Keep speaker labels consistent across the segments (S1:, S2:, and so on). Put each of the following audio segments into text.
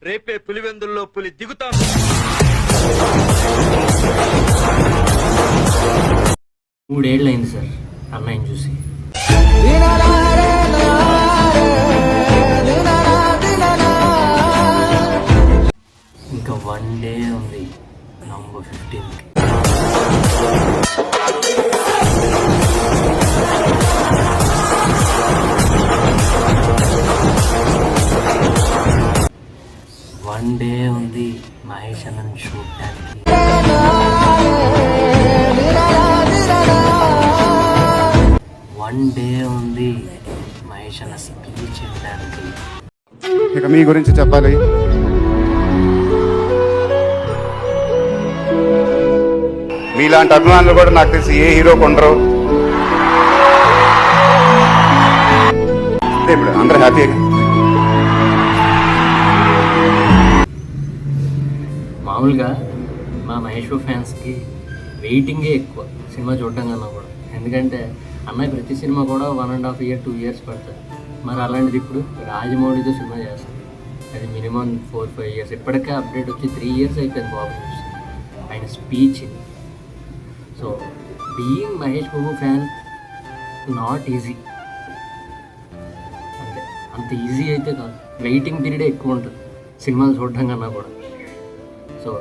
S1: రేపే పులివెందుల్లో పులి దిగుతాం.
S2: మూడేళ్ళైంది సార్ అన్నయ్యని చూసి. ఇంకా 1 డే ఉంది, నవంబర్ 15th. వన్ డే ఉంది మహేష్ అన్నని చూడటానికి. వన్ డే ఉంది మహేష్ అన్న స్పీచ్ వినడానికి.
S3: ఇక మీ గురించి చెప్పాలి. మీలాంటి అభిమానులు కూడా నాకు తెలిసి ఏ హీరో కొండరు. ఇప్పుడు అందరూ హ్యాపీగా.
S2: మామూలుగా మా మహేష్ ఫ్యాన్స్కి వెయిటింగే ఎక్కువ సినిమా చూడటం కన్నా కూడా. ఎందుకంటే అన్నయ్య ప్రతి సినిమా కూడా 1.5 year 2 years పడుతుంది. మరి అలాంటిది ఇప్పుడు రాజమౌళితో సినిమా చేస్తుంది, అది మినిమం 4-5 years. ఇప్పటికే అప్డేట్ వచ్చి 3 years అయిపోయింది బాబు చూసి ఆయన speech. So being Mahesh Babu fan not easy, అంటే అంత ఈజీ అయితే కాదు. వెయిటింగ్ పీరియడే ఎక్కువ ఉంటుంది సినిమాలు చూడటం కన్నా కూడా. సో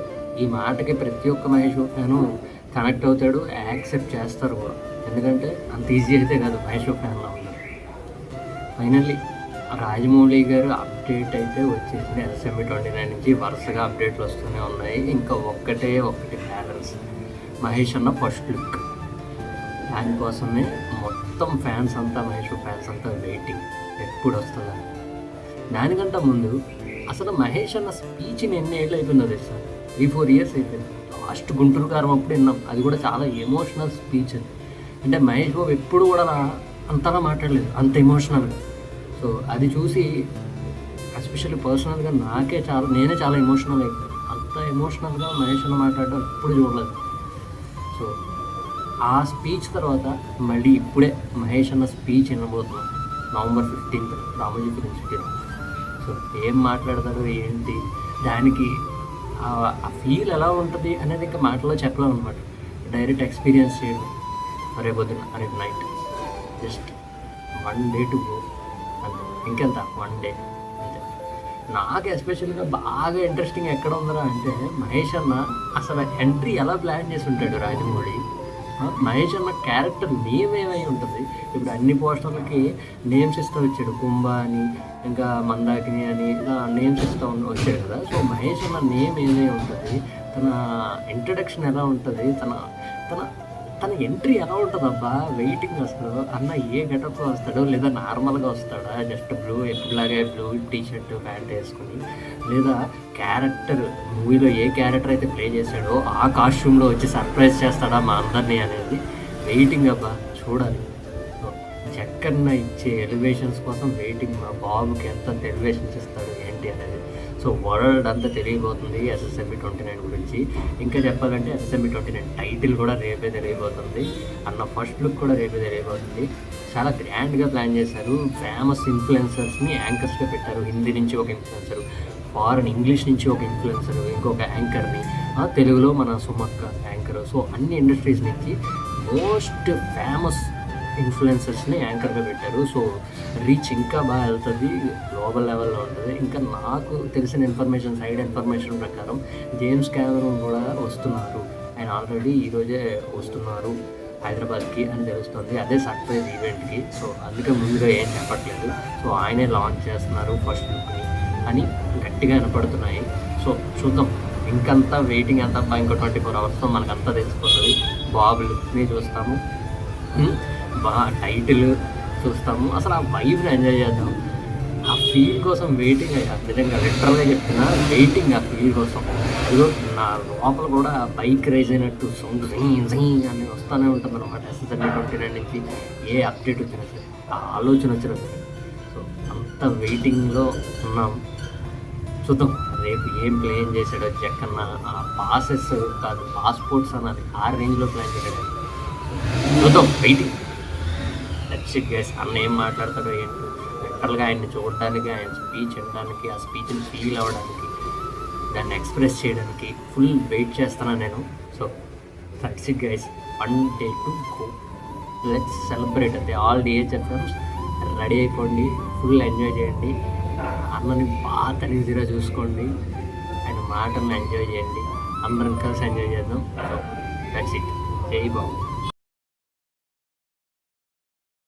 S2: ఈ మాటకి ప్రతి ఒక్క మహేష్ ఫ్యాను కనెక్ట్ అవుతాడు, యాక్సెప్ట్ చేస్తారు కూడా. ఎందుకంటే అంత ఈజీ అయితే కాదు మహేష్ ఫ్యాన్లో ఉన్నారు. ఫైనల్లీ రాజమౌళి గారు అప్డేట్ అయితే వచ్చేసింది. SME 29 నుంచి వరుసగా అప్డేట్లు వస్తూనే ఉన్నాయి. ఇంకా ఒకటి బ్యాలెన్స్, మహేష్ అన్న ఫస్ట్ లుక్. దానికోసమే మొత్తం ఫ్యాన్స్ అంతా, మహేష్ ఫ్యాన్స్ అంతా వెయిటింగ్ ఎప్పుడు వస్తుందని. దానికంటే ముందు అసలు మహేష్ అన్న స్పీచ్ని ఎన్ని ఏళ్ళు అయిపోయిందో తెలుసా? 3-4 years అయిపోయింది. లాస్ట్ గుంటూరు కారం అప్పుడు విన్నాం, అది కూడా చాలా ఎమోషనల్ స్పీచ్ అది. అంటే మహేష్ బాబు ఎప్పుడు కూడా అంతలా మాట్లాడలేదు, అంత ఎమోషనల్గా. సో అది చూసి ఎస్పెషల్లీ పర్సనల్గా నేనే చాలా ఎమోషనల్ అయిపోయాను. అంత ఎమోషనల్గా మహేష్ అన్న మాట్లాడడం ఎప్పుడు చూడలేదు. సో ఆ స్పీచ్ తర్వాత మళ్ళీ ఇప్పుడే మహేష్ అన్న స్పీచ్ వినబోతున్నాం నవంబర్ 15th రామోజీ ఫిల్మ్ సిటీలో. సో ఏం మాట్లాడతారు ఏంటి, దానికి ఆ ఫీల్ ఎలా ఉంటుంది అనేది ఇంకా మాటలో చెప్పలేము అనమాట. డైరెక్ట్ ఎక్స్పీరియన్స్ చేయడం. రేపు night just 1 day to go అంతే, ఇంకెంత 1 day అంతే. నాకు ఎస్పెషల్గా బాగా ఇంట్రెస్టింగ్ ఎక్కడ ఉందరా అంటే, మహేష్ అన్న అసలు ఎంట్రీ ఎలా ప్లాన్ చేసి ఉంటాడు రాజమౌళి. మహేష్ అన్న క్యారెక్టర్ నేమ్ ఏమై ఉంటుంది. ఇప్పుడు అన్ని పోస్టర్లకి నేమ్స్ ఇస్తూ వచ్చాడు, కుంభ అని, ఇంకా మందాకిని అని, ఇలా నేమ్స్ ఇస్తూ వచ్చాడు కదా. సో మహేష్ అన్న నేమ్ ఏమై ఉంటుంది, తన ఇంట్రడక్షన్ ఎలా ఉంటుంది, తన ఎంట్రీ ఎలా ఉంటుంది అబ్బా. వెయిటింగ్ అసలు అన్న ఏ గెటప్లో వస్తాడో, లేదా నార్మల్గా వస్తాడా, జస్ట్ ఎప్పుడులాగే బ్లూ టీషర్ట్ ప్యాంట్ వేసుకుని, లేదా క్యారెక్టర్ మూవీలో ఏ క్యారెక్టర్ అయితే ప్లే చేశాడో ఆ కాస్ట్యూమ్లో వచ్చి సర్ప్రైజ్ చేస్తాడా మా అందరినీ అనేది వెయిటింగ్ అబ్బా, చూడాలి. సో జక్కన్న ఇచ్చే ఎలివేషన్స్ కోసం వెయిటింగ్. మా బాబుకి ఎంత ఎలివేషన్స్ ఇస్తాడు ఏంటి అనేది. సో వరల్డ్ అంతా తెలియబోతుంది SSME 29 గురించి. ఇంకా చెప్పాలంటే SSME 29 టైటిల్ కూడా రేపే తెలియబోతుంది, అన్న ఫస్ట్ లుక్ కూడా రేపే తెలియబోతుంది. చాలా గ్రాండ్గా ప్లాన్ చేశారు. ఫేమస్ ఇన్ఫ్లుయెన్సర్స్ని యాంకర్స్గా పెట్టారు. హిందీ నుంచి ఒక ఇన్ఫ్లుయెన్సరు, ఫారెన్ ఇంగ్లీష్ నుంచి ఒక ఇన్ఫ్లుయెన్సరు, ఇంకొక యాంకర్ని, తెలుగులో మన సుమక్క యాంకరు. సో అన్ని ఇండస్ట్రీస్ నుంచి మోస్ట్ ఫేమస్ ఇన్ఫ్లుయెన్సర్స్ని యాంకర్గా పెట్టారు. సో రీచ్ ఇంకా బాగా వెళ్తుంది, గ్లోబల్ లెవెల్లో ఉంటుంది. ఇంకా నాకు తెలిసిన సైడ్ ఇన్ఫర్మేషన్ ప్రకారం జేమ్స్ కెమెరాన్ కూడా వస్తున్నారు. ఆయన ఆల్రెడీ ఈరోజే వస్తున్నారు హైదరాబాద్కి అని తెలుస్తుంది. అదే సర్ప్రైజ్ ఈవెంట్కి. సో అందుకే ముందుగా ఏం చెప్పట్లేదు. సో ఆయనే లాంచ్ చేస్తున్నారు ఫస్ట్ లుక్ని అని గట్టిగా వినపడుతున్నాయి. సో చూద్దాం, ఇంకంతా వెయిటింగ్ అంతా ఇంకో 24 hours మనకంతా తెలిసిపోతుంది. బాబు లుక్ని చూస్తాము, టైటిల్ చూస్తాము, అసలు ఆ వైబ్ని ఎంజాయ్ చేద్దాం. ఆ ఫీల్ కోసం వెయిటింగ్ అయ్యా, నిజంగా లిటరల్గా చెప్తున్నా, వెయిటింగ్ ఆ ఫీల్ కోసం. ఇదిగో నా లోపల కూడా బైక్ రైజ్ అయినట్టు సౌండ్ అని వస్తూనే ఉంటుంది అనమాట. SSME 29 నుంచి ఏ అప్డేట్ వచ్చినా సరే, ఆ ఆలోచన వచ్చినా సరే. సో అంత వెయిటింగ్లో ఉన్నాం. చూద్దాం రేపు ఏం ప్లాన్ చేశాడో జక్కన్న. ఆ పాసెస్ కాదు, పాస్పోర్ట్స్ అన్నది ఆ రేంజ్లో ప్లాన్ చేశాడు. చూద్దాం, వెయిటింగ్. That's it guys. అన్న ఏం మాట్లాడతాడో ఏంటి, లిటరల్గా ఆయన్ని చూడడానికి, ఆయన స్పీచ్ వినడానికి, ఆ స్పీచ్ని ఫీల్ అవ్వడానికి దాన్ని ఎక్స్ప్రెస్ చేయడానికి ఫుల్ వెయిట్ చేస్తున్నాను నేను. So that's it guys, 1 day to go. Let's celebrate అంతే. ఆల్ DHFMs రెడీ అయిపోండి, ఫుల్ ఎంజాయ్ చేయండి, అన్నని బాగా తనిజీరా చూసుకోండి, ఆయన మాటలను ఎంజాయ్ చేయండి, అందరం కలిసి ఎంజాయ్ చేద్దాం. So that's it. జై బాబు.